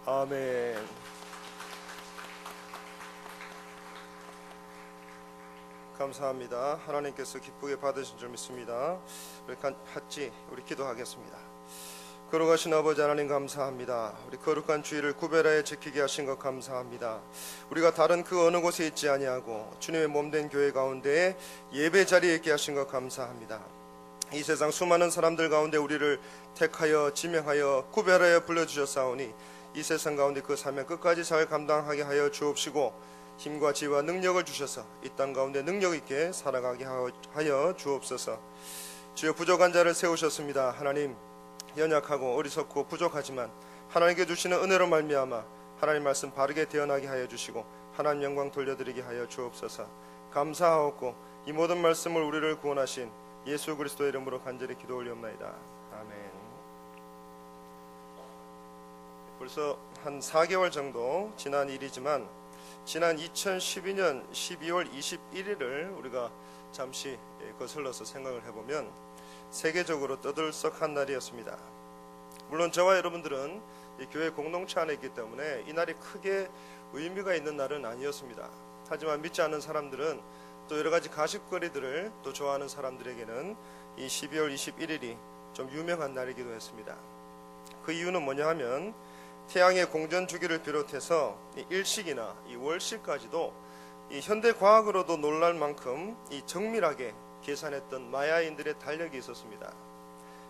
아멘. 감사합니다. 하나님께서 기쁘게 받으신 줄 믿습니다. 우리 같이 기도하겠습니다. 거룩하신 아버지 하나님 감사합니다. 우리 거룩한 주일을 구별하여 지키게 하신 것 감사합니다. 우리가 다른 그 어느 곳에 있지 아니하고 주님의 몸된 교회 가운데 예배 자리에 있게 하신 것 감사합니다. 이 세상 수많은 사람들 가운데 우리를 택하여 지명하여 구별하여 불러주셨사오니 이 세상 가운데 그 사명 끝까지 잘 감당하게 하여 주옵시고 힘과 지혜와 능력을 주셔서 이 땅 가운데 능력 있게 살아가게 하여 주옵소서. 주여, 부족한 자를 세우셨습니다. 하나님, 연약하고 어리석고 부족하지만 하나님께 주시는 은혜로 말미암아 하나님 말씀 바르게 대언하게 하여 주시고 하나님 영광 돌려드리게 하여 주옵소서. 감사하옵고 이 모든 말씀을 우리를 구원하신 예수 그리스도의 이름으로 간절히 기도 올리옵나이다. 아멘. 벌써 한 4개월 정도 지난 일이지만 지난 2012년 12월 21일을 우리가 잠시 거슬러서 생각을 해보면 세계적으로 떠들썩한 날이었습니다. 물론 저와 여러분들은 이 교회 공동체 안에 있기 때문에 이 날이 크게 의미가 있는 날은 아니었습니다. 하지만 믿지 않는 사람들은 또 여러 가지 가십거리들을 또 좋아하는 사람들에게는 이 12월 21일이 좀 유명한 날이기도 했습니다. 그 이유는 뭐냐 하면 태양의 공전 주기를 비롯해서 이 일식이나 이 월식까지도 이 현대 과학으로도 놀랄 만큼 이 정밀하게 계산했던 마야인들의 달력이 있었습니다.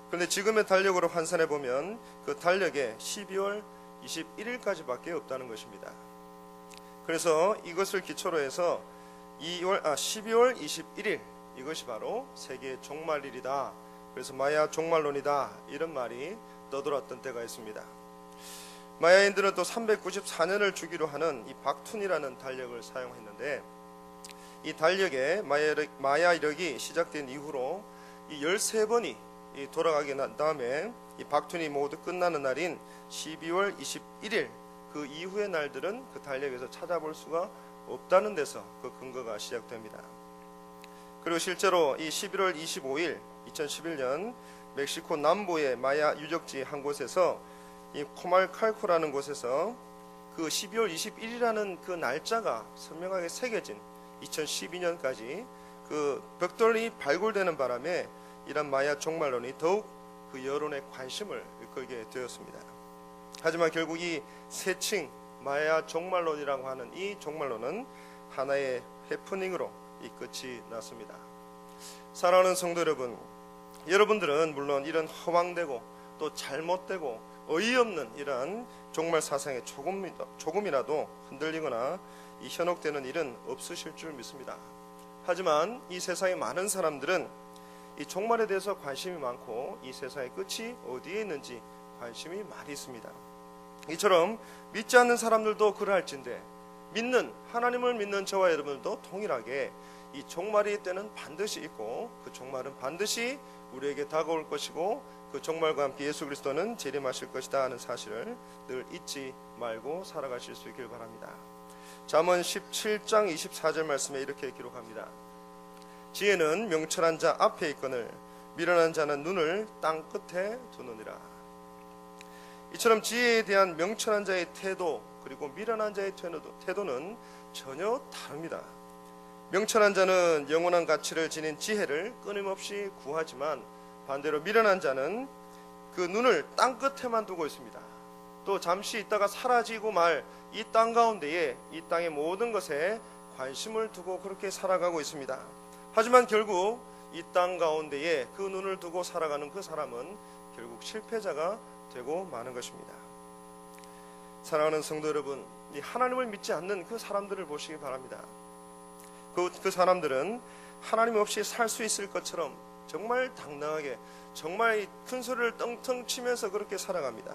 그런데 지금의 달력으로 환산해 보면 그 달력에 12월 21일까지밖에 없다는 것입니다. 그래서 이것을 기초로 해서 12월 21일 이것이 바로 세계 종말일이다. 그래서 마야 종말론이다. 이런 말이 떠돌았던 때가 있습니다. 마야인들은 또 394년을 주기로 하는 이 박툰이라는 달력을 사용했는데 이 달력에 마야 이력이 시작된 이후로 이 13번이 돌아가게 난 다음에 이 박툰이 모두 끝나는 날인 12월 21일 그 이후의 날들은 그 달력에서 찾아볼 수가 없다는 데서 그 근거가 시작됩니다. 그리고 실제로 이 11월 25일 2011년 멕시코 남부의 마야 유적지 한 곳에서 이 코말칼코라는 곳에서 그 12월 21일이라는 그 날짜가 선명하게 새겨진 2012년까지 그 벽돌이 발굴되는 바람에 이런 마야 종말론이 더욱 그 여론의 관심을 끌게 되었습니다. 하지만 결국 이 세칭 마야 종말론이라고 하는 이 종말론은 하나의 해프닝으로 이 끝이 났습니다. 사랑하는 성도 여러분, 여러분들은 물론 이런 허황되고 또 잘못되고 어이없는 이러한 종말 사상에 조금이라도 흔들리거나 이 현혹되는 일은 없으실 줄 믿습니다. 하지만 이 세상의 많은 사람들은 이 종말에 대해서 관심이 많고 이 세상의 끝이 어디에 있는지 관심이 많이 있습니다. 이처럼 믿지 않는 사람들도 그러할진데 하나님을 믿는 저와 여러분들도 동일하게 이 종말의 때는 반드시 있고 그 종말은 반드시 우리에게 다가올 것이고 그 종말과 함께 예수 그리스도는 재림하실 것이다 하는 사실을 늘 잊지 말고 살아가실 수 있길 바랍니다. 잠언 17장 24절 말씀에 이렇게 기록합니다. 지혜는 명철한 자 앞에 있거늘 미련한 자는 눈을 땅 끝에 두느니라. 이처럼 지혜에 대한 명철한 자의 태도 그리고 미련한 자의 태도는 전혀 다릅니다. 명철한 자는 영원한 가치를 지닌 지혜를 끊임없이 구하지만 반대로 미련한 자는 그 눈을 땅 끝에만 두고 있습니다. 또 잠시 있다가 사라지고 말 이 땅 가운데에 이 땅의 모든 것에 관심을 두고 그렇게 살아가고 있습니다. 하지만 결국 이 땅 가운데에 그 눈을 두고 살아가는 그 사람은 결국 실패자가 되고 마는 것입니다. 사랑하는 성도 여러분, 이 하나님을 믿지 않는 그 사람들을 보시기 바랍니다. 그 사람들은 하나님 없이 살 수 있을 것처럼 정말 당당하게 정말 큰 소리를 떵떵 치면서 그렇게 살아갑니다.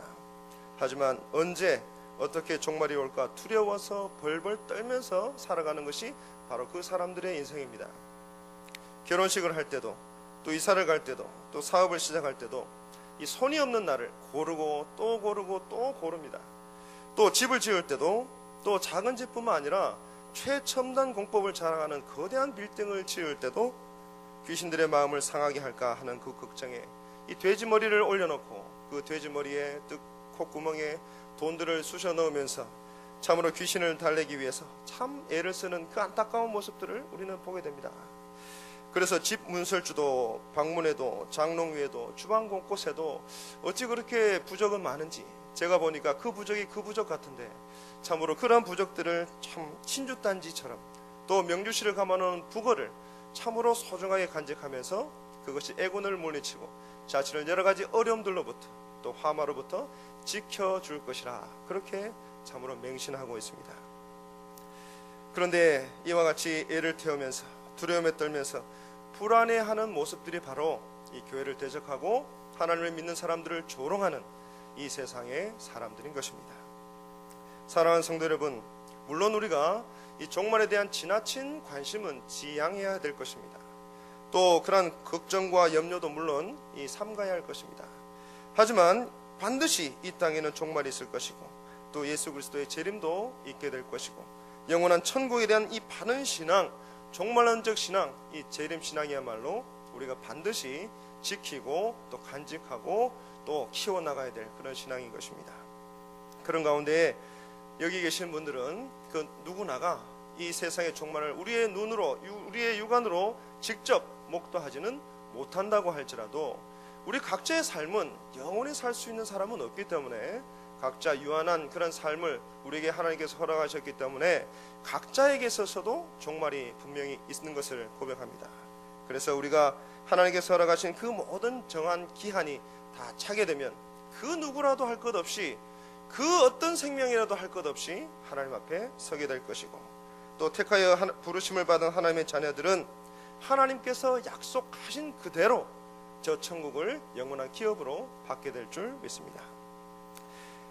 하지만 언제 어떻게 종말이 올까 두려워서 벌벌 떨면서 살아가는 것이 바로 그 사람들의 인생입니다. 결혼식을 할 때도 또 이사를 갈 때도 또 사업을 시작할 때도 이 손이 없는 날을 고르고 또 고릅니다. 또 집을 지을 때도 또 작은 집뿐만 아니라 최첨단 공법을 자랑하는 거대한 빌딩을 지을 때도 귀신들의 마음을 상하게 할까 하는 그 걱정에 이 돼지 머리를 올려놓고 그 돼지 머리에 콧구멍에 돈들을 쑤셔 넣으면서 참으로 귀신을 달래기 위해서 참 애를 쓰는 그 안타까운 모습들을 우리는 보게 됩니다. 그래서 집 문설주도 방문에도 장롱 위에도 주방 곳곳에도 어찌 그렇게 부적은 많은지 제가 보니까 그 부적이 그 부적 같은데 참으로 그러한 부적들을 참 신주단지처럼 또 명주실을 감아놓은 북어를 참으로 소중하게 간직하면서 그것이 애군을 물리치고 자신을 여러가지 어려움들로부터 또 화마로부터 지켜줄 것이라 그렇게 참으로 맹신하고 있습니다. 그런데 이와 같이 애를 태우면서 두려움에 떨면서 불안해하는 모습들이 바로 이 교회를 대적하고 하나님을 믿는 사람들을 조롱하는 이 세상의 사람들인 것입니다. 사랑하는 성도 여러분, 물론 우리가 이 종말에 대한 지나친 관심은 지양해야 될 것입니다. 또 그러한 걱정과 염려도 물론 삼가야 할 것입니다. 하지만 반드시 이 땅에는 종말이 있을 것이고 또 예수 그리스도의 재림도 있게 될 것이고 영원한 천국에 대한 이 바른 신앙, 종말론적 신앙, 이 재림 신앙이야말로 우리가 반드시 지키고 또 간직하고 또 키워나가야 될 그런 신앙인 것입니다. 그런 가운데 여기 계신 분들은 그 누구나가 이 세상의 종말을 우리의 눈으로, 우리의 육안으로 직접 목도하지는 못한다고 할지라도 우리 각자의 삶은 영원히 살 수 있는 사람은 없기 때문에 각자 유한한 그런 삶을 우리에게 하나님께서 허락하셨기 때문에 각자에게 있어서도 종말이 분명히 있는 것을 고백합니다. 그래서 우리가 하나님께서 허락하신 그 모든 정한 기한이 다 차게 되면 그 누구라도 할 것 없이 그 어떤 생명이라도 할 것 없이 하나님 앞에 서게 될 것이고 또 택하여 부르심을 받은 하나님의 자녀들은 하나님께서 약속하신 그대로 저 천국을 영원한 기업으로 받게 될 줄 믿습니다.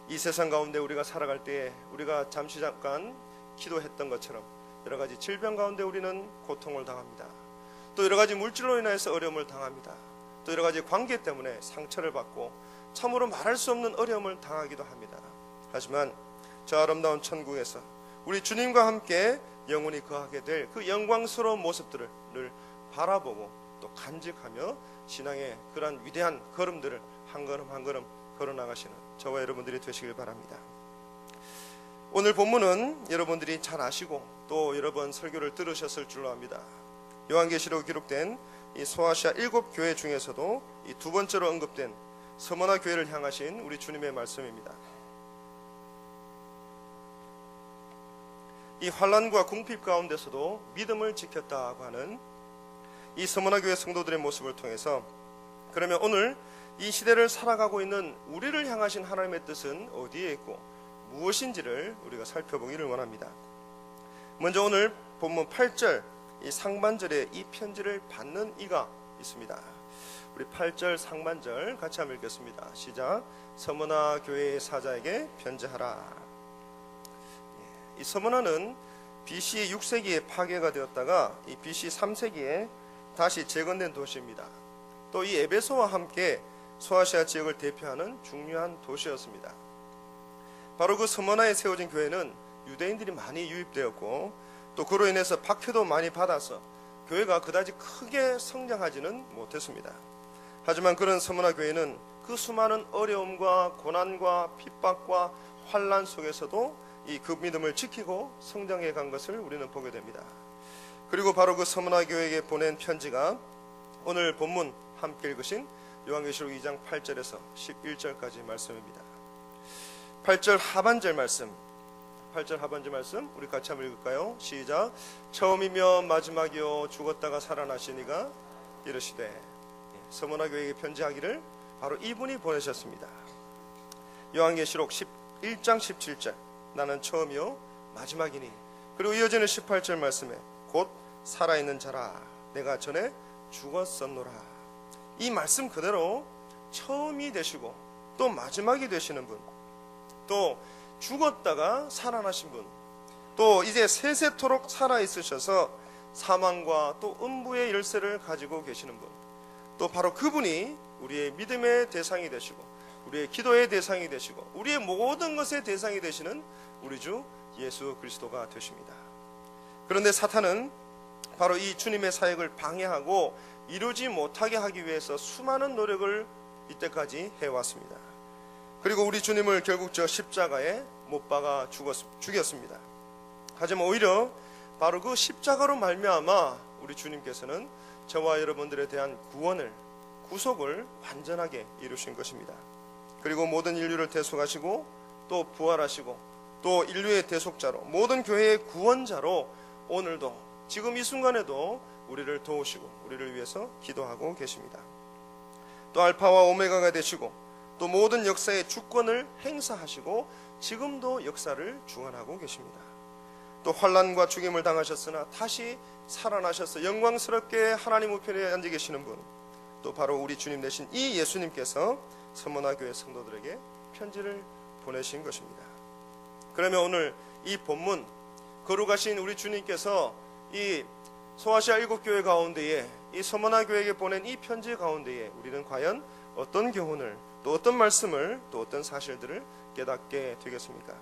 이 세상 가운데 우리가 살아갈 때에 우리가 잠시 잠깐 기도했던 것처럼 여러 가지 질병 가운데 우리는 고통을 당합니다. 또 여러 가지 물질로 인해서 어려움을 당합니다. 또 여러 가지 관계 때문에 상처를 받고 참으로 말할 수 없는 어려움을 당하기도 합니다. 하지만 저 아름다운 천국에서 우리 주님과 함께 영원히 거하게 될 그 영광스러운 모습들을 늘 바라보고 또 간직하며 신앙의 그러한 위대한 걸음들을 한 걸음 한 걸음 걸어나가시는 저와 여러분들이 되시길 바랍니다. 오늘 본문은 여러분들이 잘 아시고 또 여러 번 설교를 들으셨을 줄로 압니다. 요한계시록 기록된 이 소아시아 7교회 중에서도 이 두 번째로 언급된 서머나 교회를 향하신 우리 주님의 말씀입니다. 이 환난과 궁핍 가운데서도 믿음을 지켰다고 하는 이 서머나 교회 성도들의 모습을 통해서 그러면 오늘 이 시대를 살아가고 있는 우리를 향하신 하나님의 뜻은 어디에 있고 무엇인지를 우리가 살펴보기를 원합니다. 먼저 오늘 본문 8절 이 상반절에 이 편지를 받는 이가 있습니다. 우리 8절 상반절 같이 한번 읽겠습니다. 시작. 서머나 교회의 사자에게 편지하라. 이 서머나는 BC 6세기에 파괴가 되었다가 이 BC 3세기에 다시 재건된 도시입니다. 또 이 에베소와 함께 소아시아 지역을 대표하는 중요한 도시였습니다. 바로 그 서머나에 세워진 교회는 유대인들이 많이 유입되었고 또 그로 인해서 박해도 많이 받아서 교회가 그다지 크게 성장하지는 못했습니다. 하지만 그런 서머나 교회는 그 수많은 어려움과 고난과 핍박과 환난 속에서도 이 그 믿음을 지키고 성장해 간 것을 우리는 보게 됩니다. 그리고 바로 그 서머나 교회에게 보낸 편지가 오늘 본문 함께 읽으신 요한계시록 2장 8절에서 11절까지 말씀입니다. 8절 하반절 말씀 우리 같이 한번 읽을까요? 시작. 처음이며 마지막이요 죽었다가 살아나시니가 이르시되. 서머나 교회에게 편지하기를 바로 이분이 보내셨습니다. 요한계시록 1장 17절 나는 처음이요 마지막이니. 그리고 이어지는 18절 말씀에 곧 살아있는 자라 내가 전에 죽었었노라. 이 말씀 그대로 처음이 되시고 또 마지막이 되시는 분, 또 죽었다가 살아나신 분, 또 이제 세세토록 살아있으셔서 사망과 또 음부의 열쇠를 가지고 계시는 분, 또 바로 그분이 우리의 믿음의 대상이 되시고 우리의 기도의 대상이 되시고 우리의 모든 것의 대상이 되시는 우리 주 예수 그리스도가 되십니다. 그런데 사탄은 바로 이 주님의 사역을 방해하고 이루지 못하게 하기 위해서 수많은 노력을 이때까지 해왔습니다. 그리고 우리 주님을 결국 저 십자가에 못 박아 죽였습니다. 하지만 오히려 바로 그 십자가로 말미암아 우리 주님께서는 저와 여러분들에 대한 구속을 완전하게 이루신 것입니다. 그리고 모든 인류를 대속하시고 또 부활하시고 또 인류의 대속자로 모든 교회의 구원자로 오늘도 지금 이 순간에도 우리를 도우시고 우리를 위해서 기도하고 계십니다. 또 알파와 오메가가 되시고 또 모든 역사의 주권을 행사하시고 지금도 역사를 주관하고 계십니다. 또 환난과 죽임을 당하셨으나 다시 살아나셔서 영광스럽게 하나님 우편에 앉아 계시는 분, 또 바로 우리 주님 되신 이 예수님께서 서문화교회 성도들에게 편지를 보내신 것입니다. 그러면 오늘 이 본문 거룩하신 우리 주님께서 이 소아시아 7교회 가운데에 이 서문화교회에게 보낸 이 편지 가운데에 우리는 과연 어떤 교훈을, 또 어떤 말씀을, 또 어떤 사실들을 깨닫게 되겠습니까?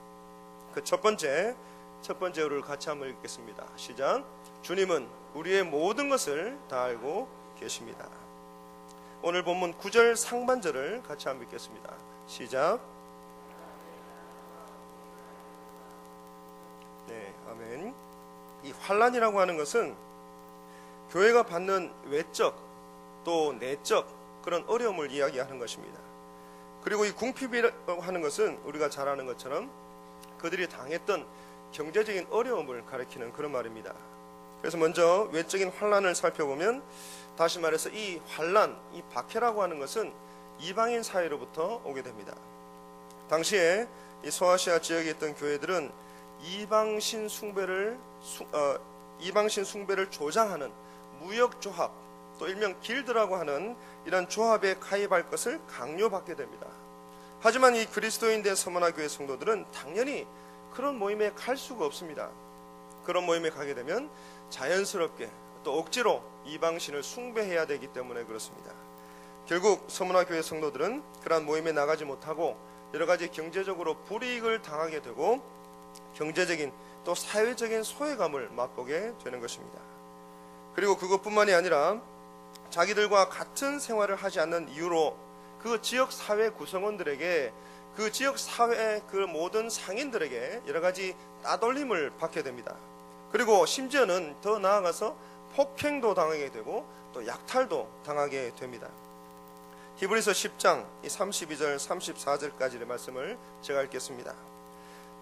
그 첫 번째를 같이 한번 읽겠습니다. 시작. 주님은 우리의 모든 것을 다 알고 계십니다. 오늘 본문 9절 상반절을 같이 한번 읽겠습니다. 시작. 네, 아멘. 이 환난이라고 하는 것은 교회가 받는 외적 또 내적 그런 어려움을 이야기하는 것입니다. 그리고 이 궁핍이라고 하는 것은 우리가 잘 아는 것처럼 그들이 당했던 경제적인 어려움을 가리키는 그런 말입니다. 그래서 먼저 외적인 환난을 살펴보면, 다시 말해서 이 환난, 이 박해라고 하는 것은 이방인 사회로부터 오게 됩니다. 당시에 이 소아시아 지역에 있던 교회들은 이방신 숭배를 조장하는 무역조합, 또 일명 길드라고 하는 이런 조합에 가입할 것을 강요받게 됩니다. 하지만 이 그리스도인 된 서문화교회 성도들은 당연히 그런 모임에 갈 수가 없습니다. 그런 모임에 가게 되면 자연스럽게 또 억지로 이방신을 숭배해야 되기 때문에 그렇습니다. 결국 서문화교회 성도들은 그러한 모임에 나가지 못하고 여러 가지 경제적으로 불이익을 당하게 되고 경제적인 또 사회적인 소외감을 맛보게 되는 것입니다. 그리고 그것뿐만이 아니라 자기들과 같은 생활을 하지 않는 이유로 그 지역 사회 구성원들에게, 그 지역 사회의 그 모든 상인들에게 여러 가지 따돌림을 받게 됩니다. 그리고 심지어는 더 나아가서 폭행도 당하게 되고 또 약탈도 당하게 됩니다. 히브리서 10장 32절 34절까지의 말씀을 제가 읽겠습니다.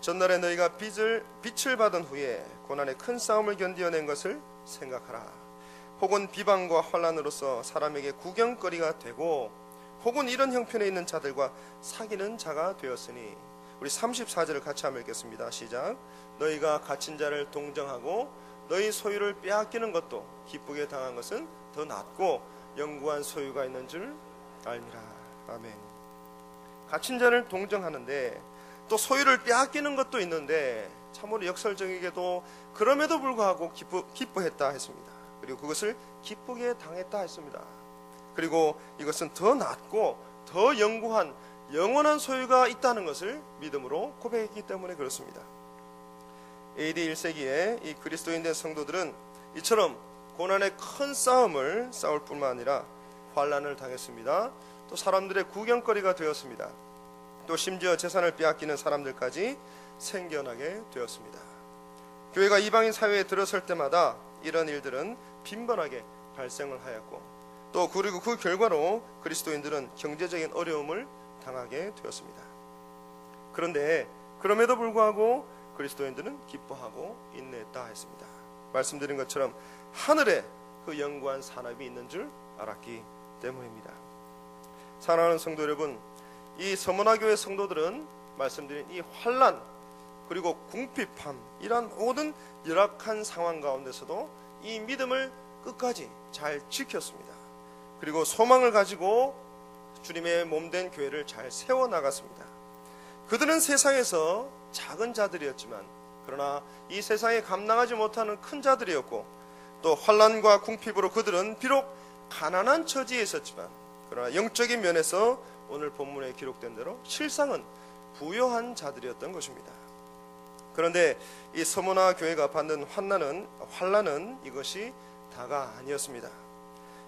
전날에 너희가 빛을 받은 후에 고난의 큰 싸움을 견디어낸 것을 생각하라. 혹은 비방과 환난으로서 사람에게 구경거리가 되고 혹은 이런 형편에 있는 자들과 사귀는 자가 되었으니, 우리 34절을 같이 한번 읽겠습니다. 시작. 너희가 갇힌 자를 동정하고 너희 소유를 빼앗기는 것도 기쁘게 당한 것은 더 낫고 영구한 소유가 있는 줄 알미라. 아멘. 갇힌 자를 동정하는데 또 소유를 빼앗기는 것도 있는데 참으로 역설적이게도 그럼에도 불구하고 기뻐했다 했습니다. 그리고 그것을 기쁘게 당했다 했습니다. 그리고 이것은 더 낫고 더 영구한 영원한 소유가 있다는 것을 믿음으로 고백했기 때문에 그렇습니다. AD 1세기에 이 그리스도인된 성도들은 이처럼 고난의 큰 싸움을 싸울 뿐만 아니라 환난을 당했습니다. 또 사람들의 구경거리가 되었습니다. 또 심지어 재산을 빼앗기는 사람들까지 생겨나게 되었습니다. 교회가 이방인 사회에 들어설 때마다 이런 일들은 빈번하게 발생을 하였고, 또 그리고 그 결과로 그리스도인들은 경제적인 어려움을 당하게 되었습니다. 그런데 그럼에도 불구하고 그리스도인들은 기뻐하고 인내했다 했습니다. 말씀드린 것처럼 하늘에 그 영구한 산업이 있는 줄 알았기 때문입니다. 사랑하는 성도 여러분, 이 서문화교회 성도들은 말씀드린 이 환난 그리고 궁핍함, 이러한 모든 열악한 상황 가운데서도 이 믿음을 끝까지 잘 지켰습니다. 그리고 소망을 가지고 주님의 몸된 교회를 잘 세워나갔습니다. 그들은 세상에서 작은 자들이었지만, 그러나 이 세상에 감당하지 못하는 큰 자들이었고, 또 환난과 궁핍으로 그들은 비록 가난한 처지에 있었지만, 그러나 영적인 면에서 오늘 본문에 기록된 대로 실상은 부유한 자들이었던 것입니다. 그런데 이 서문화 교회가 받는 환난은 이것이 다가 아니었습니다.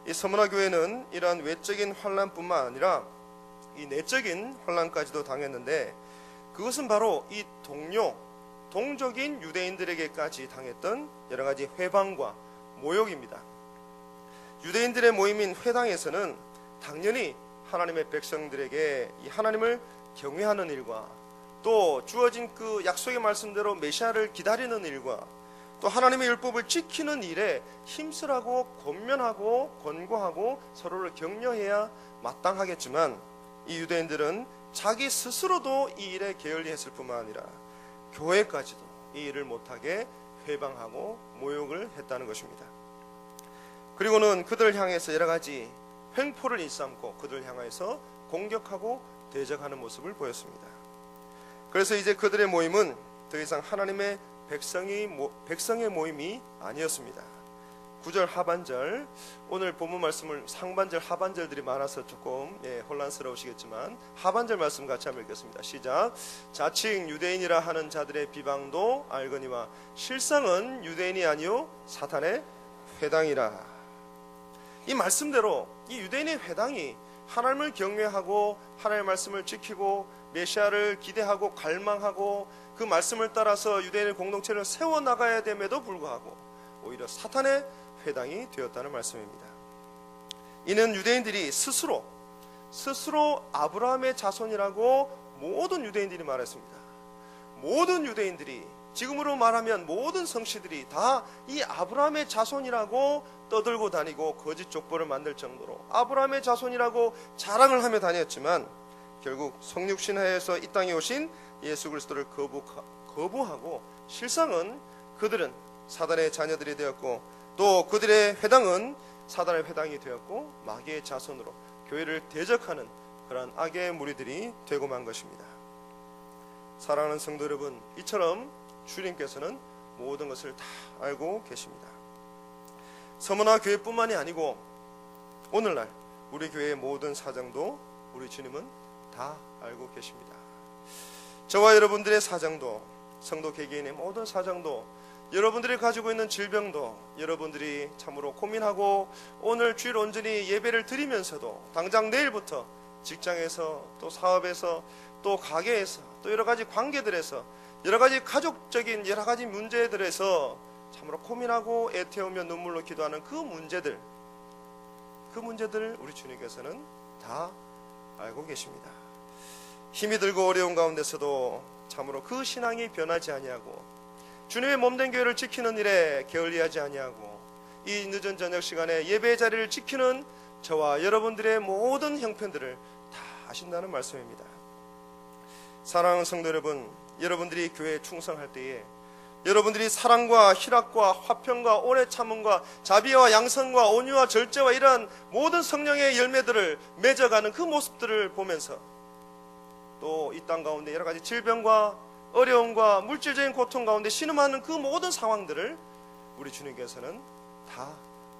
이 서문화 교회는 이러한 외적인 환난뿐만 아니라 이 내적인 혼란까지도 당했는데 그것은 바로 이 동족인 유대인들에게까지 당했던 여러 가지 회방과 모욕입니다. 유대인들의 모임인 회당에서는 당연히 하나님의 백성들에게 이 하나님을 경외하는 일과 또 주어진 그 약속의 말씀대로 메시아를 기다리는 일과 또 하나님의 율법을 지키는 일에 힘쓰라고 권면하고 권고하고 서로를 격려해야 마땅하겠지만 이 유대인들은 자기 스스로도 이 일에 게을리했을 뿐만 아니라 교회까지도 이 일을 못하게 회방하고 모욕을 했다는 것입니다. 그리고는 그들을 향해서 여러 가지 횡포를 일삼고 그들을 향해서 공격하고 대적하는 모습을 보였습니다. 그래서 이제 그들의 모임은 더 이상 하나님의 백성의 모임이 아니었습니다. 9절 하반절, 오늘 본문 말씀을 상반절 하반절들이 많아서 조금 혼란스러우시겠지만 하반절 말씀 같이 한번 읽겠습니다. 시작. 자칭 유대인이라 하는 자들의 비방도 알거니와 실상은 유대인이 아니요 사탄의 회당이라. 이 말씀대로 이 유대인의 회당이 하나님을 경외하고 하나님의 말씀을 지키고 메시아를 기대하고 갈망하고 그 말씀을 따라서 유대인의 공동체를 세워나가야 됨에도 불구하고 오히려 사탄의 회당이 되었다는 말씀입니다. 이는 유대인들이 스스로 아브라함의 자손이라고 모든 유대인들이 말했습니다. 모든 유대인들이, 지금으로 말하면 모든 성씨들이 다 이 아브라함의 자손이라고 떠들고 다니고 거짓 족보를 만들 정도로 아브라함의 자손이라고 자랑을 하며 다녔지만 결국 성육신하에서 이 땅에 오신 예수 그리스도를 거부하고 실상은 그들은 사단의 자녀들이 되었고 또 그들의 회당은 사단의 회당이 되었고 마귀의 자손으로 교회를 대적하는 그러한 악의 무리들이 되고 만 것입니다. 사랑하는 성도 여러분, 이처럼 주님께서는 모든 것을 다 알고 계십니다. 서머나 교회뿐만이 아니고 오늘날 우리 교회의 모든 사정도 우리 주님은 다 알고 계십니다. 저와 여러분들의 사정도, 성도 개개인의 모든 사정도, 여러분들이 가지고 있는 질병도 여러분들이 참으로 고민하고 오늘 주일 온전히 예배를 드리면서도 당장 내일부터 직장에서 또 사업에서 또 가게에서 또 여러 가지 관계들에서 여러 가지 가족적인 여러 가지 문제들에서 참으로 고민하고 애태우며 눈물로 기도하는 그 문제들 우리 주님께서는 다 알고 계십니다. 힘이 들고 어려운 가운데서도 참으로 그 신앙이 변하지 아니하고 주님의 몸된 교회를 지키는 일에 게을리하지 아니하고 이 늦은 저녁 시간에 예배의 자리를 지키는 저와 여러분들의 모든 형편들을 다 아신다는 말씀입니다. 사랑하는 성도 여러분, 여러분들이 교회에 충성할 때에 여러분들이 사랑과 희락과 화평과 오래 참음과 자비와 양선과 온유와 절제와 이러한 모든 성령의 열매들을 맺어가는 그 모습들을 보면서 또 이 땅 가운데 여러 가지 질병과 어려움과 물질적인 고통 가운데 신음하는 그 모든 상황들을 우리 주님께서는 다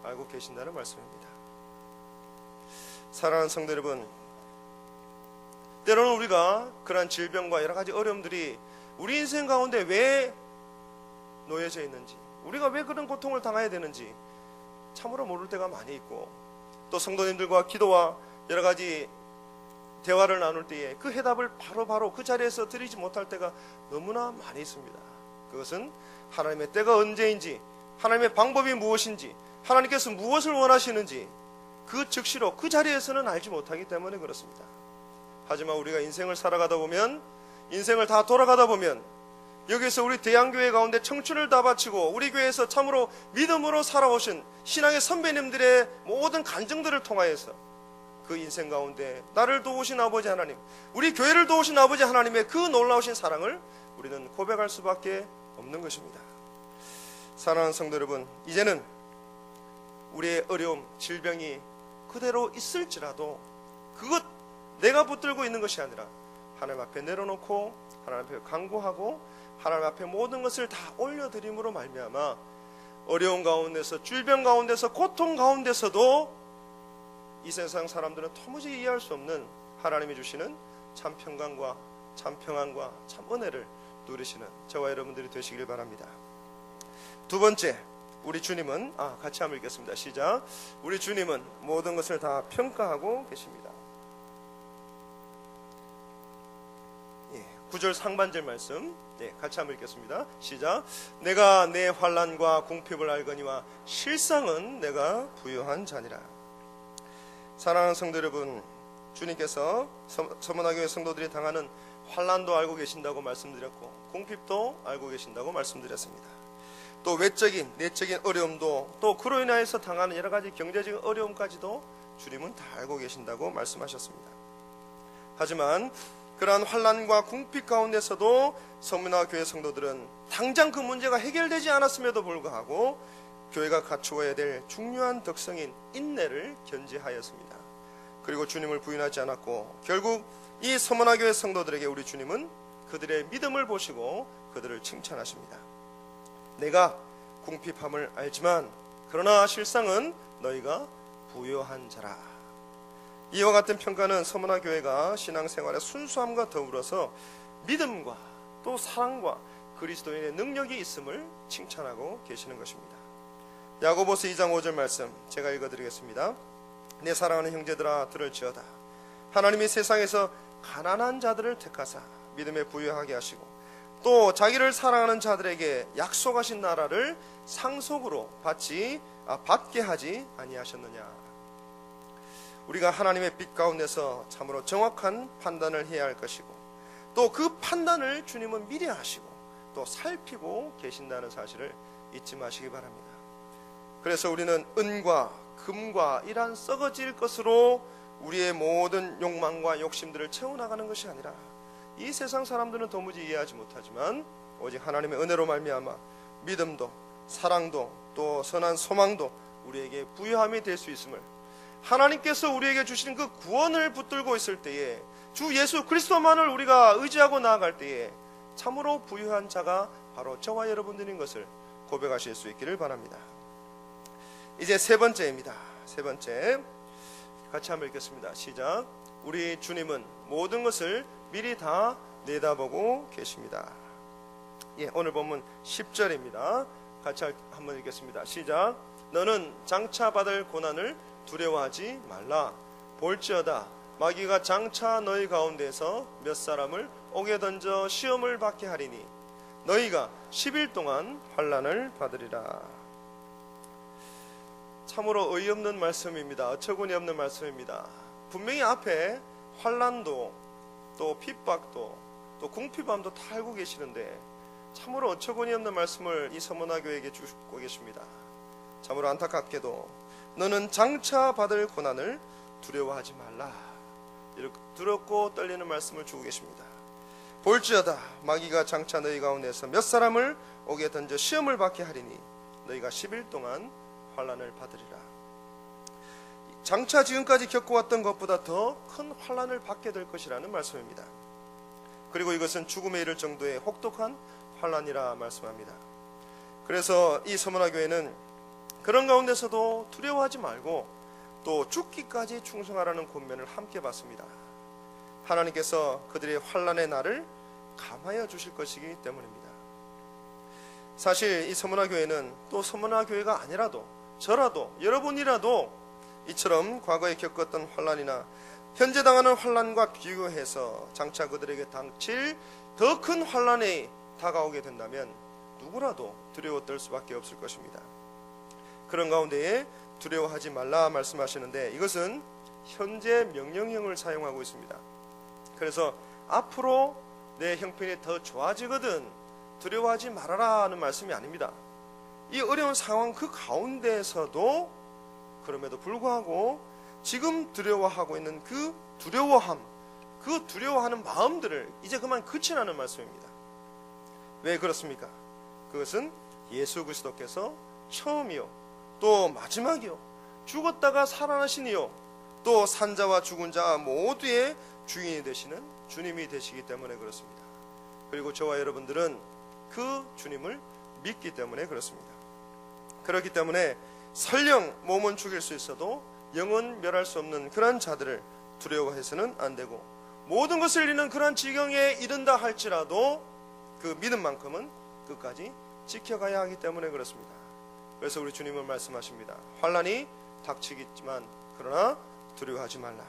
알고 계신다는 말씀입니다. 사랑하는 성도 여러분, 때로는 우리가 그러한 질병과 여러 가지 어려움들이 우리 인생 가운데 왜 놓여져 있는지, 우리가 왜 그런 고통을 당해야 되는지 참으로 모를 때가 많이 있고 또 성도님들과 기도와 여러 가지 대화를 나눌 때에 그 해답을 바로 그 자리에서 드리지 못할 때가 너무나 많이 있습니다. 그것은 하나님의 때가 언제인지, 하나님의 방법이 무엇인지, 하나님께서 무엇을 원하시는지 그 즉시로 그 자리에서는 알지 못하기 때문에 그렇습니다. 하지만 우리가 인생을 살아가다 보면, 인생을 다 돌아가다 보면 여기서 우리 대양교회 가운데 청춘을 다 바치고 우리 교회에서 참으로 믿음으로 살아오신 신앙의 선배님들의 모든 간증들을 통하여서 그 인생 가운데 나를 도우신 아버지 하나님, 우리 교회를 도우신 아버지 하나님의 그 놀라우신 사랑을 우리는 고백할 수밖에 없는 것입니다. 사랑하는 성도 여러분, 이제는 우리의 어려움, 질병이 그대로 있을지라도 그것 내가 붙들고 있는 것이 아니라 하나님 앞에 내려놓고 하나님 앞에 간구하고 하나님 앞에 모든 것을 다 올려드림으로 말미암아 어려운 가운데서, 질병 가운데서, 고통 가운데서도 이 세상 사람들은 도무지 이해할 수 없는 하나님이 주시는 참 평강과 참 평안과 참 은혜를 누리시는 저와 여러분들이 되시길 바랍니다. 두 번째, 우리 주님은 같이 한번 읽겠습니다. 시작. 우리 주님은 모든 것을 다 평가하고 계십니다. 9절 상반절 말씀 같이 한번 읽겠습니다. 시작. 내가 내 환난과 궁핍을 알거니와 실상은 내가 부요한 자니라. 사랑하는 성도 여러분, 주님께서 서문화교회 성도들이 당하는 환난도 알고 계신다고 말씀드렸고 궁핍도 알고 계신다고 말씀드렸습니다. 또 외적인 내적인 어려움도 또 그로 인하여서 당하는 여러 가지 경제적인 어려움까지도 주님은 다 알고 계신다고 말씀하셨습니다. 하지만 그러한 환난과 궁핍 가운데서도 서문화교회 성도들은 당장 그 문제가 해결되지 않았음에도 불구하고 교회가 갖추어야 될 중요한 덕성인 인내를 견지하였습니다. 그리고 주님을 부인하지 않았고 결국 이 서문화교회 성도들에게 우리 주님은 그들의 믿음을 보시고 그들을 칭찬하십니다. 내가 궁핍함을 알지만 그러나 실상은 너희가 부요한 자라. 이와 같은 평가는 서문화교회가 신앙생활의 순수함과 더불어서 믿음과 또 사랑과 그리스도인의 능력이 있음을 칭찬하고 계시는 것입니다. 야고보서 2장 5절 말씀 제가 읽어드리겠습니다. 내 사랑하는 형제들아 들을지어다. 하나님이 세상에서 가난한 자들을 택하사 믿음에 부유하게 하시고 또 자기를 사랑하는 자들에게 약속하신 나라를 상속으로 받게 하지 아니하셨느냐. 우리가 하나님의 빛 가운데서 참으로 정확한 판단을 해야 할 것이고 또 그 판단을 주님은 미리 하시고 또 살피고 계신다는 사실을 잊지 마시기 바랍니다. 그래서 우리는 은과 금과 이러한 썩어질 것으로 우리의 모든 욕망과 욕심들을 채워나가는 것이 아니라 이 세상 사람들은 도무지 이해하지 못하지만 오직 하나님의 은혜로 말미암아 믿음도 사랑도 또 선한 소망도 우리에게 부유함이 될 수 있음을 하나님께서 우리에게 주신 그 구원을 붙들고 있을 때에 주 예수 그리스도만을 우리가 의지하고 나아갈 때에 참으로 부유한 자가 바로 저와 여러분들인 것을 고백하실 수 있기를 바랍니다. 이제 세 번째입니다. 세 번째 같이 한번 읽겠습니다. 시작. 우리 주님은 모든 것을 미리 다 내다보고 계십니다. 오늘 본문 10절입니다. 같이 한번 읽겠습니다. 시작. 너는 장차 받을 고난을 두려워하지 말라. 볼지어다 마귀가 장차 너희 가운데서 몇 사람을 옥에 던져 시험을 받게 하리니 너희가 10일 동안 환난을 받으리라. 참으로 어이없는 말씀입니다. 어처구니 없는 말씀입니다. 분명히 앞에 환난도 또 핍박도 또 궁핍함도 다 알고 계시는데 참으로 어처구니 없는 말씀을 이 서문화교회에게 주고 계십니다. 참으로 안타깝게도 너는 장차 받을 고난을 두려워하지 말라. 이렇게 두렵고 떨리는 말씀을 주고 계십니다. 볼지어다 마귀가 장차 너희 가운데서 몇 사람을 옥에 던져 시험을 받게 하리니 너희가 10일 동안 환난을 받으리라. 장차 지금까지 겪어왔던 것보다 더 큰 환난을 받게 될 것이라는 말씀입니다. 그리고 이것은 죽음에 이를 정도의 혹독한 환난이라 말씀합니다. 그래서 이 서문화교회는 그런 가운데서도 두려워하지 말고 또 죽기까지 충성하라는 권면을 함께 받습니다. 하나님께서 그들의 환난의 날을 감하여 주실 것이기 때문입니다. 사실 이 서문화교회는 또 서문화교회가 아니라도 저라도 여러분이라도 이처럼 과거에 겪었던 환난이나 현재 당하는 환난과 비교해서 장차 그들에게 닥칠 더 큰 환난이 다가오게 된다면 누구라도 두려워 떨 수밖에 없을 것입니다. 그런 가운데에 두려워하지 말라 말씀하시는데 이것은 현재 명령형을 사용하고 있습니다. 그래서 앞으로 내 형편이 더 좋아지거든 두려워하지 말아라 하는 말씀이 아닙니다. 이 어려운 상황 그 가운데에서도 그럼에도 불구하고 지금 두려워하고 있는 그 두려워함, 그 두려워하는 마음들을 이제 그만 그치라는 말씀입니다. 왜 그렇습니까? 그것은 예수 그리스도께서 처음이요 또 마지막이요 죽었다가 살아나신 이요 또 산자와 죽은 자 모두의 주인이 되시는 주님이 되시기 때문에 그렇습니다. 그리고 저와 여러분들은 그 주님을 믿기 때문에 그렇습니다. 그렇기 때문에 설령 몸은 죽일 수 있어도 영은 멸할 수 없는 그런 자들을 두려워해서는 안 되고 모든 것을 잃는 그런 지경에 이른다 할지라도 그 믿음만큼은 끝까지 지켜가야 하기 때문에 그렇습니다. 그래서 우리 주님은 말씀하십니다. 환난이 닥치겠지만 그러나 두려워하지 말라.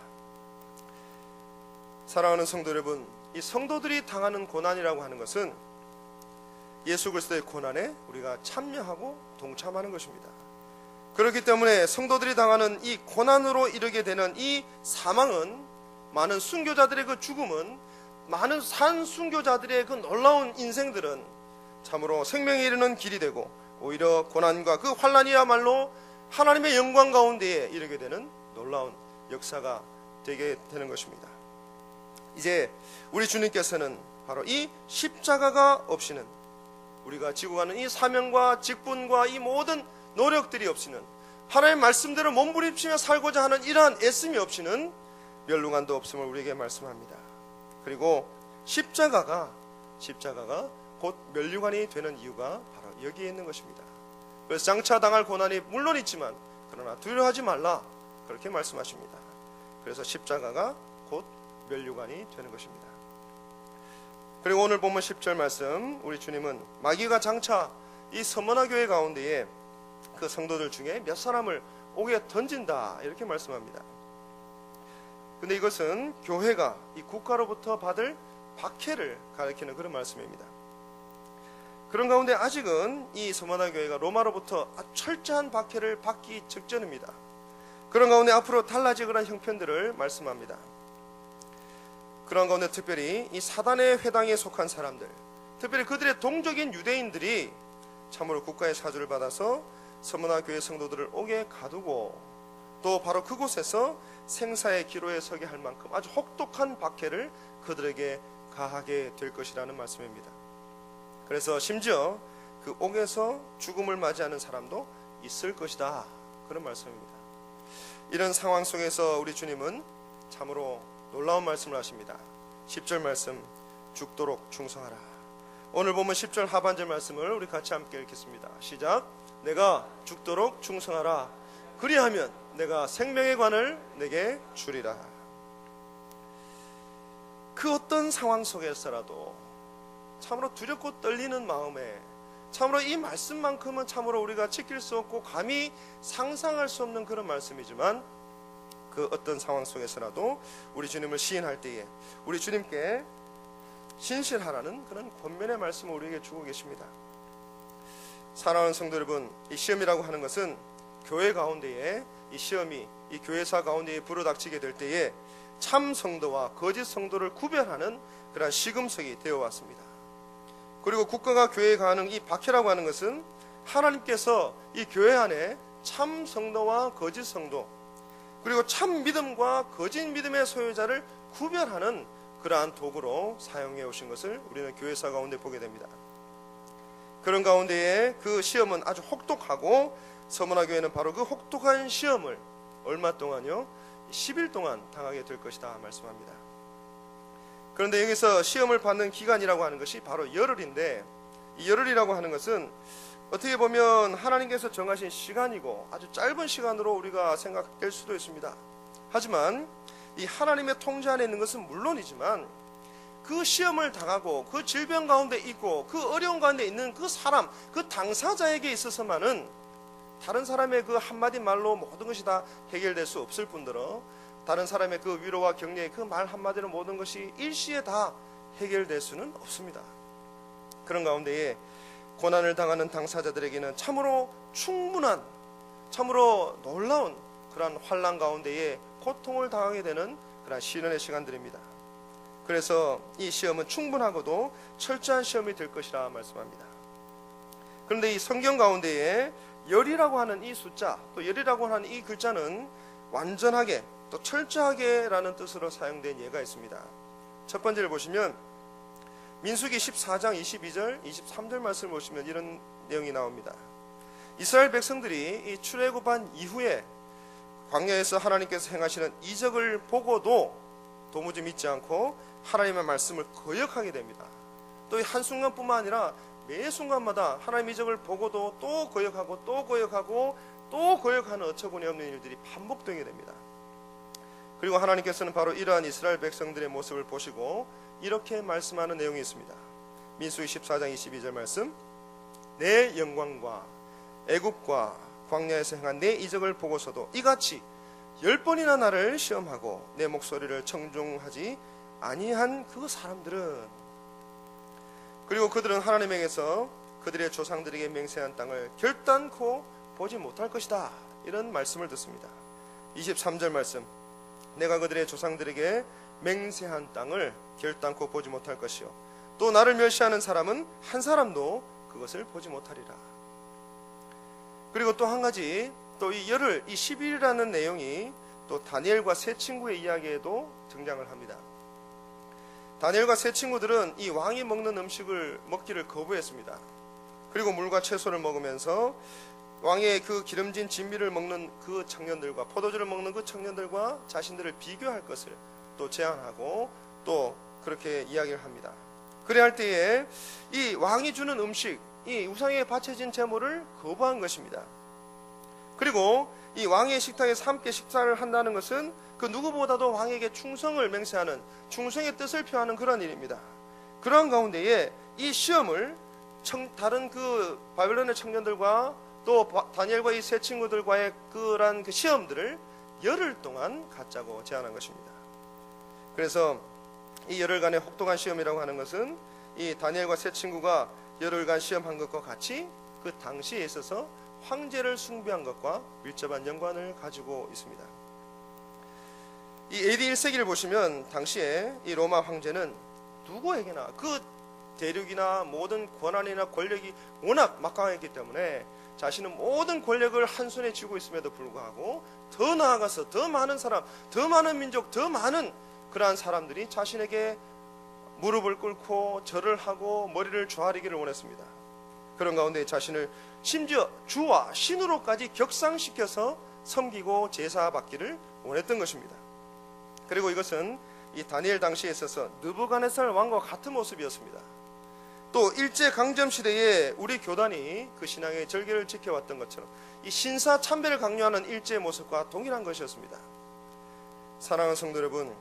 사랑하는 성도 여러분, 이 성도들이 당하는 고난이라고 하는 것은 예수 그리스도의 고난에 우리가 참여하고 동참하는 것입니다. 그렇기 때문에 성도들이 당하는 이 고난으로 이르게 되는 이 사망은, 많은 순교자들의 그 죽음은, 많은 산 순교자들의 그 놀라운 인생들은 참으로 생명에 이르는 길이 되고, 오히려 고난과 그 환난이야말로 하나님의 영광 가운데에 이르게 되는 놀라운 역사가 되게 되는 것입니다. 이제 우리 주님께서는 바로 이 십자가가 없이는, 우리가 지고 가는 이 사명과 직분과 이 모든 노력들이 없이는, 하나님의 말씀대로 몸부림치며 살고자 하는 이러한 애씀이 없이는 멸루관도 없음을 우리에게 말씀합니다. 그리고 십자가가 곧 멸류관이 되는 이유가 바로 여기에 있는 것입니다. 그래서 장차 당할 고난이 물론 있지만 그러나 두려워하지 말라, 그렇게 말씀하십니다. 그래서 십자가가 곧 멸류관이 되는 것입니다. 그리고 오늘 본문 10절 말씀, 우리 주님은 마귀가 장차 이 서머나 교회 가운데에 그 성도들 중에 몇 사람을 옥에 던진다, 이렇게 말씀합니다. 근데 이것은 교회가 이 국가로부터 받을 박해를 가리키는 그런 말씀입니다. 그런 가운데 아직은 이 서머나 교회가 로마로부터 철저한 박해를 받기 직전입니다. 그런 가운데 앞으로 달라질 그런 형편들을 말씀합니다. 그런 가운데 특별히 이 사단의 회당에 속한 사람들, 특별히 그들의 동족인 유대인들이 참으로 국가의 사주를 받아서 서머나 교회 성도들을 옥에 가두고, 또 바로 그곳에서 생사의 기로에 서게 할 만큼 아주 혹독한 박해를 그들에게 가하게 될 것이라는 말씀입니다. 그래서 심지어 그 옥에서 죽음을 맞이하는 사람도 있을 것이다, 그런 말씀입니다. 이런 상황 속에서 우리 주님은 참으로 놀라운 말씀을 하십니다. 10절 말씀, 죽도록 충성하라. 오늘 보면 10절 하반절 말씀을 우리 같이 함께 읽겠습니다. 시작. 내가 죽도록 충성하라. 그리하면 내가 생명의 관을 내게 주리라. 그 어떤 상황 속에서라도 참으로 두렵고 떨리는 마음에, 참으로 이 말씀만큼은 참으로 우리가 지킬 수 없고 감히 상상할 수 없는 그런 말씀이지만, 그 어떤 상황 속에서라도 우리 주님을 시인할 때에 우리 주님께 신실하라는 그런 권면의 말씀을 우리에게 주고 계십니다. 사랑하는 성도 여러분, 이 시험이라고 하는 것은 교회 가운데에 이 시험이 이 교회사 가운데에 불어닥치게 될 때에 참 성도와 거짓 성도를 구별하는 그러한 시금석이 되어 왔습니다. 그리고 국가가 교회에 가하는 이 박해라고 하는 것은 하나님께서 이 교회 안에 참 성도와 거짓 성도, 그리고 참 믿음과 거짓 믿음의 소유자를 구별하는 그러한 도구로 사용해 오신 것을 우리는 교회사 가운데 보게 됩니다. 그런 가운데에 그 시험은 아주 혹독하고, 서머나 교회는 바로 그 혹독한 시험을 얼마 동안요? 10일 동안 당하게 될 것이다 말씀합니다. 그런데 여기서 시험을 받는 기간이라고 하는 것이 바로 열흘인데, 이 열흘이라고 하는 것은 어떻게 보면 하나님께서 정하신 시간이고 아주 짧은 시간으로 우리가 생각될 수도 있습니다. 하지만 이 하나님의 통제 안에 있는 것은 물론이지만, 그 시험을 당하고 그 질병 가운데 있고 그 어려운 가운데 있는 그 사람, 그 당사자에게 있어서만은 다른 사람의 그 한마디 말로 모든 것이 다 해결될 수 없을 뿐더러, 다른 사람의 그 위로와 격려의 그 말 한마디로 모든 것이 일시에 다 해결될 수는 없습니다. 그런 가운데에 고난을 당하는 당사자들에게는 참으로 충분한, 참으로 놀라운 그러한 환난 가운데에 고통을 당하게 되는 그러한 시련의 시간들입니다. 그래서 이 시험은 충분하고도 철저한 시험이 될 것이라 말씀합니다. 그런데 이 성경 가운데에 열이라고 하는 이 숫자, 또 열이라고 하는 이 글자는 완전하게 또 철저하게 라는 뜻으로 사용된 예가 있습니다. 첫 번째를 보시면 민수기 14장 22절 23절 말씀을 보시면 이런 내용이 나옵니다. 이스라엘 백성들이 이 출애굽한 이후에 광야에서 하나님께서 행하시는 이적을 보고도 도무지 믿지 않고 하나님의 말씀을 거역하게 됩니다. 또 이 한순간뿐만 아니라 매 순간마다 하나님의 이적을 보고도 또 거역하고 또 거역하고 또 거역하는 어처구니 없는 일들이 반복되게 됩니다. 그리고 하나님께서는 바로 이러한 이스라엘 백성들의 모습을 보시고 이렇게 말씀하는 내용이 있습니다. 민수기 14장 22절 말씀, 내 영광과 애굽과 광야에서 행한 내 이적을 보고서도 이같이 10번이나 나를 시험하고 내 목소리를 청중하지 아니한 그 사람들은, 그리고 그들은 하나님에게서 그들의 조상들에게 맹세한 땅을 결단코 보지 못할 것이다, 이런 말씀을 듣습니다. 23절 말씀, 내가 그들의 조상들에게 맹세한 땅을 결단코 보지 못할 것이요 또 나를 멸시하는 사람은 한 사람도 그것을 보지 못하리라. 그리고 또 한 가지, 또 이 열흘, 이 10일이라는 내용이 또 다니엘과 세 친구의 이야기에도 등장을 합니다. 다니엘과 세 친구들은 이 왕이 먹는 음식을 먹기를 거부했습니다. 그리고 물과 채소를 먹으면서 왕의 그 기름진 진미를 먹는 그 청년들과, 포도주를 먹는 그 청년들과 자신들을 비교할 것을 또 제안하고 또 그렇게 이야기를 합니다. 그래 할 때에 이 왕이 주는 음식, 이 우상에 바쳐진 제물을 거부한 것입니다. 그리고 이 왕의 식탁에서 함께 식사를 한다는 것은 그 누구보다도 왕에게 충성을 맹세하는, 충성의 뜻을 표하는 그런 일입니다. 그러한 가운데에 이 시험을 다른 그 바벨론의 청년들과 또 다니엘과 이 세 친구들과의 그런 그 시험들을 열흘 동안 갖자고 제안한 것입니다. 그래서 이 열흘간의 혹독한 시험이라고 하는 것은 이 다니엘과 세 친구가 열흘간 시험한 것과 같이 그 당시에 있어서 황제를 숭배한 것과 밀접한 연관을 가지고 있습니다. 이 AD 1세기를 보시면 당시에 이 로마 황제는 누구에게나 그 대륙이나 모든 권한이나 권력이 워낙 막강했기 때문에 자신은 모든 권력을 한 손에 쥐고 있음에도 불구하고 더 나아가서 더 많은 사람, 더 많은 민족, 더 많은 그러한 사람들이 자신에게 무릎을 꿇고 절을 하고 머리를 조아리기를 원했습니다. 그런 가운데 자신을 심지어 주와 신으로까지 격상시켜서 섬기고 제사받기를 원했던 것입니다. 그리고 이것은 이 다니엘 당시에 있어서 느부갓네살 왕과 같은 모습이었습니다. 또 일제강점시대에 우리 교단이 그 신앙의 절개를 지켜왔던 것처럼 이 신사 참배를 강요하는 일제의 모습과 동일한 것이었습니다. 사랑하는 성도 여러분,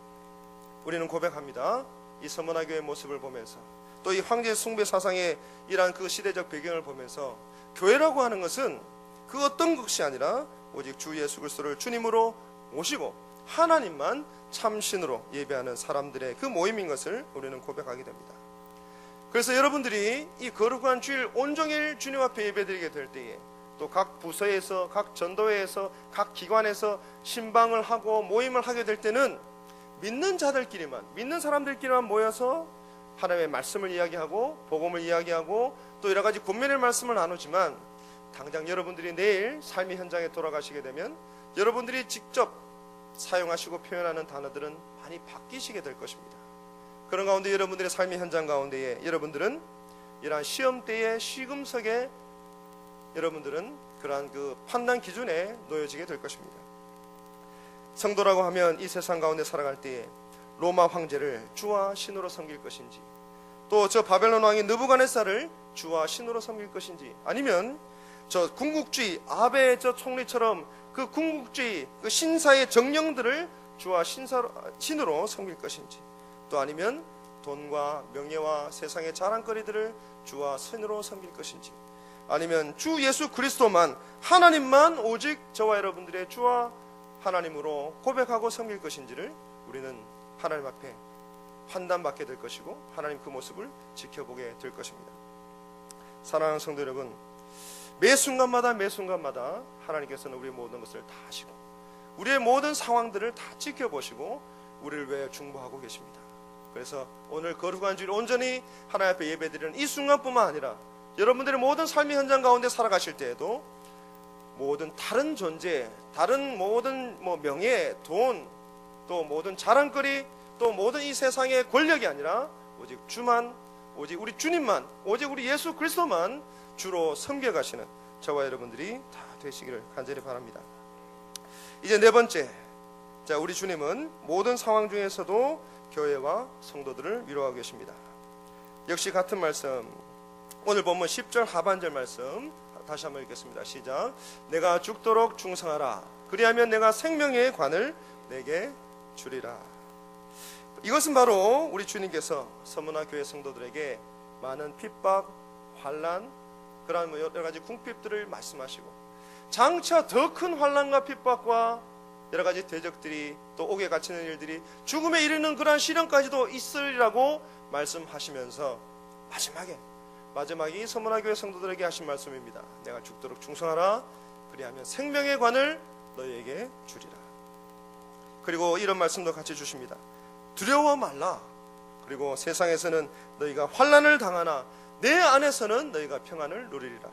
우리는 고백합니다. 이 서머나교의 모습을 보면서 또 이 황제 숭배 사상의 이러한 그 시대적 배경을 보면서 교회라고 하는 것은 그 어떤 것이 아니라 오직 주 예수 그리스도를 주님으로 모시고 하나님만 참신으로 예배하는 사람들의 그 모임인 것을 우리는 고백하게 됩니다. 그래서 여러분들이 이 거룩한 주일 온종일 주님 앞에 예배드리게 될 때에 또 각 부서에서, 각 전도회에서, 각 기관에서 신방을 하고 모임을 하게 될 때는 믿는 자들끼리만, 믿는 사람들끼리만 모여서 하나님의 말씀을 이야기하고 복음을 이야기하고 또 여러 가지 권면의 말씀을 나누지만 당장 여러분들이 내일 삶의 현장에 돌아가시게 되면 여러분들이 직접 사용하시고 표현하는 단어들은 많이 바뀌시게 될 것입니다. 그런 가운데 여러분들의 삶의 현장 가운데에 여러분들은 이러한 시험대의 시금석에 여러분들은 그러한 그 판단 기준에 놓여지게 될 것입니다. 성도라고 하면 이 세상 가운데 살아갈 때에 로마 황제를 주와 신으로 섬길 것인지, 또 저 바벨론 왕이 느부갓네살을 주와 신으로 섬길 것인지, 아니면 저 궁극주의 아베 저 총리처럼 그 궁극주의 그 신사의 정령들을 주와 신으로 섬길 것인지, 또 아니면 돈과 명예와 세상의 자랑거리들을 주와 신으로 섬길 것인지, 아니면 주 예수 그리스도만, 하나님만 오직 저와 여러분들의 주와 하나님으로 고백하고 섬길 것인지를 우리는 하나님 앞에 판단받게 될 것이고 하나님 그 모습을 지켜보게 될 것입니다. 사랑하는 성도 여러분, 매 순간마다 하나님께서는 우리의 모든 것을 다 아시고 우리의 모든 상황들을 다 지켜보시고 우리를 위해 중보하고 계십니다. 그래서 오늘 거룩한 주일 온전히 하나님 앞에 예배드리는 이 순간뿐만 아니라 여러분들의 모든 삶의 현장 가운데 살아가실 때에도 모든 다른 존재, 다른 모든 명예, 돈, 또 모든 자랑거리, 또 모든 이 세상의 권력이 아니라 오직 주만, 오직 우리 주님만, 오직 우리 예수 그리스도만 주로 섬겨가시는 저와 여러분들이 다 되시기를 간절히 바랍니다. 이제 네 번째, 자, 우리 주님은 모든 상황 중에서도 교회와 성도들을 위로하고 계십니다. 역시 같은 말씀, 오늘 본문 10절 하반절 말씀 다시 한번 읽겠습니다. 시작. 내가 죽도록 충성하라. 그리하면 내가 생명의 관을 내게 주리라. 이것은 바로 우리 주님께서 서문화 교회 성도들에게 많은 핍박, 환난, 그러한 여러 가지 궁핍들을 말씀하시고 장차 더 큰 환난과 핍박과 여러 가지 대적들이 또 옥에 갇히는 일들이 죽음에 이르는 그러한 시련까지도 있으리라고 말씀하시면서 마지막에 이 서문화 교회 성도들에게 하신 말씀입니다. 내가 죽도록 충성하라. 그리하면 생명의 관을 너희에게 주리라. 그리고 이런 말씀도 같이 주십니다. 두려워 말라. 그리고 세상에서는 너희가 환난을 당하나 내 안에서는 너희가 평안을 누리리라.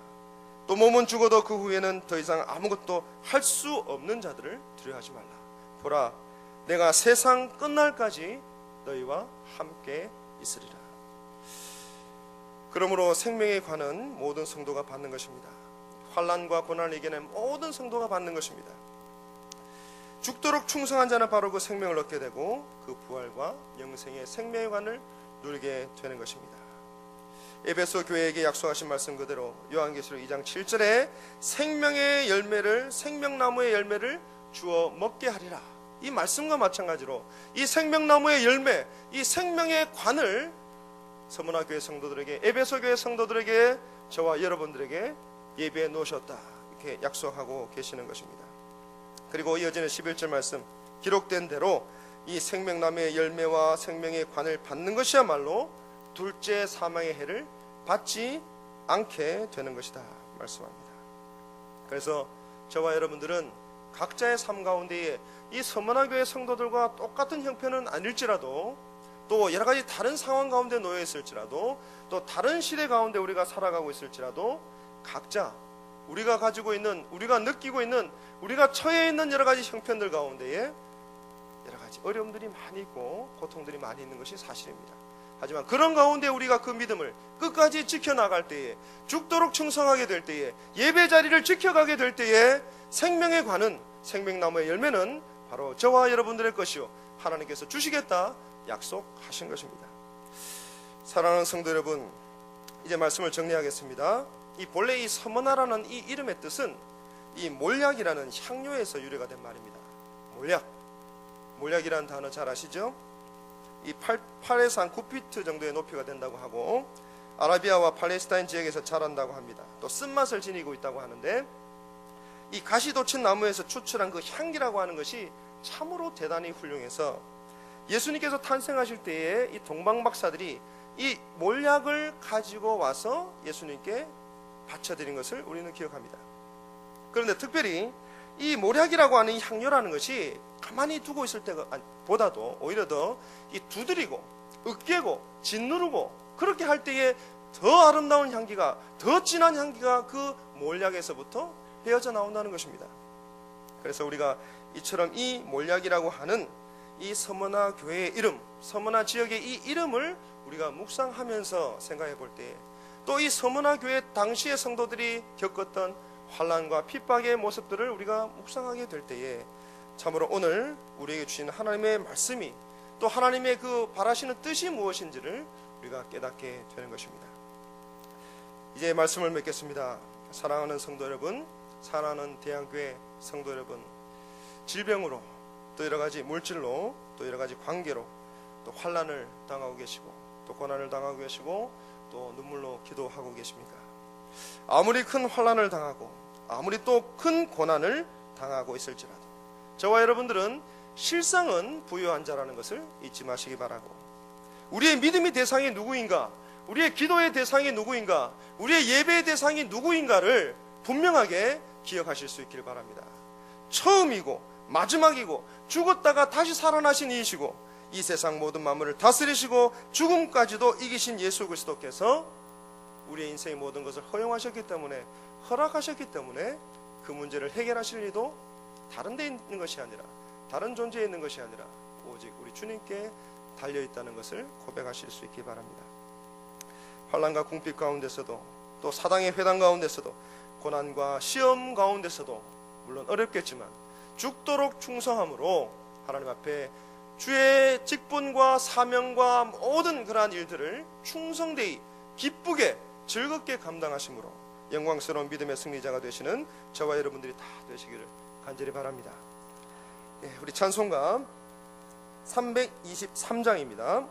또 몸은 죽어도 그 후에는 더 이상 아무것도 할 수 없는 자들을 두려워하지 말라. 보라, 내가 세상 끝날까지 너희와 함께 있으리라. 그러므로 생명의 관은 모든 성도가 받는 것입니다. 환난과 고난을 이겨낸 모든 성도가 받는 것입니다. 죽도록 충성한 자는 바로 그 생명을 얻게 되고 그 부활과 영생의 생명의 관을 누리게 되는 것입니다. 에베소 교회에게 약속하신 말씀 그대로 요한계시록 2장 7절에 생명의 열매를, 생명나무의 열매를 주어 먹게 하리라. 이 말씀과 마찬가지로 이 생명나무의 열매, 이 생명의 관을 서문화 교회 성도들에게, 에베소 교회 성도들에게, 저와 여러분들에게 예비해 놓으셨다, 이렇게 약속하고 계시는 것입니다. 그리고 이어지는 11절 말씀, 기록된 대로 이 생명나무의 열매와 생명의 관을 받는 것이야말로 둘째 사망의 해를 받지 않게 되는 것이다 말씀합니다. 그래서 저와 여러분들은 각자의 삶 가운데에 이 서문화 교회 성도들과 똑같은 형편은 아닐지라도, 또 여러 가지 다른 상황 가운데 놓여 있을지라도, 또 다른 시대 가운데 우리가 살아가고 있을지라도, 각자 우리가 가지고 있는, 우리가 느끼고 있는, 우리가 처해 있는 여러 가지 형편들 가운데에 여러 가지 어려움들이 많이 있고 고통들이 많이 있는 것이 사실입니다. 하지만 그런 가운데 우리가 그 믿음을 끝까지 지켜나갈 때에, 죽도록 충성하게 될 때에, 예배 자리를 지켜가게 될 때에 생명의 관은, 생명나무의 열매는 바로 저와 여러분들의 것이요 하나님께서 주시겠다 약속하신 것입니다. 사랑하는 성도 여러분, 이제 말씀을 정리하겠습니다. 이 본래 이 서문화라는 이 이름의 뜻은 이 몰약이라는 향료에서 유래가 된 말입니다. 몰약이라는 단어 잘 아시죠? 이 8에서 한 9피트 정도의 높이가 된다고 하고, 아라비아와 팔레스타인 지역에서 자란다고 합니다. 또 쓴맛을 지니고 있다고 하는데, 이 가시돋친 나무에서 추출한 그 향기라고 하는 것이 참으로 대단히 훌륭해서 예수님께서 탄생하실 때에 이 동방박사들이 이 몰약을 가지고 와서 예수님께 바쳐드린 것을 우리는 기억합니다. 그런데 특별히 이 몰약이라고 하는 이 향료라는 것이 가만히 두고 있을 때가 보다도 오히려 더 이 두드리고 으깨고 짓누르고 그렇게 할 때에 더 아름다운 향기가, 더 진한 향기가 그 몰약에서부터 배어져 나온다는 것입니다. 그래서 우리가 이처럼 이 몰약이라고 하는 이 서문화 교회의 이름, 서문화 지역의 이 이름을 우리가 묵상하면서 생각해 볼 때, 또 이 서문화 교회 당시의 성도들이 겪었던 환난과 핍박의 모습들을 우리가 묵상하게 될 때에 참으로 오늘 우리에게 주신 하나님의 말씀이, 또 하나님의 그 바라시는 뜻이 무엇인지를 우리가 깨닫게 되는 것입니다. 이제 말씀을 맺겠습니다. 사랑하는 성도 여러분, 사랑하는 대한교회 성도 여러분, 질병으로, 또 여러 가지 물질로, 또 여러 가지 관계로 또 환난을 당하고 계시고, 또 고난을 당하고 계시고, 또 눈물로 기도하고 계십니까? 아무리 큰 환난을 당하고 아무리 또 큰 고난을 당하고 있을지라도 저와 여러분들은 실상은 부유한 자라는 것을 잊지 마시기 바라고, 우리의 믿음의 대상이 누구인가, 우리의 기도의 대상이 누구인가, 우리의 예배의 대상이 누구인가를 분명하게 기억하실 수 있기를 바랍니다. 처음이고 마지막이고 죽었다가 다시 살아나신 이이시고 이 세상 모든 만물을 다스리시고 죽음까지도 이기신 예수 그리스도께서 우리의 인생의 모든 것을 허용하셨기 때문에, 허락하셨기 때문에 그 문제를 해결하실 리도 다른 데 있는 것이 아니라, 다른 존재에 있는 것이 아니라 오직 우리 주님께 달려있다는 것을 고백하실 수 있기 바랍니다. 환난과 궁핍 가운데서도, 또 사당의 회당 가운데서도, 고난과 시험 가운데서도 물론 어렵겠지만 죽도록 충성함으로 하나님 앞에 주의 직분과 사명과 모든 그러한 일들을 충성되이 기쁘게 즐겁게 감당하심으로 영광스러운 믿음의 승리자가 되시는 저와 여러분들이 다 되시기를 간절히 바랍니다. 우리 찬송가 323장입니다.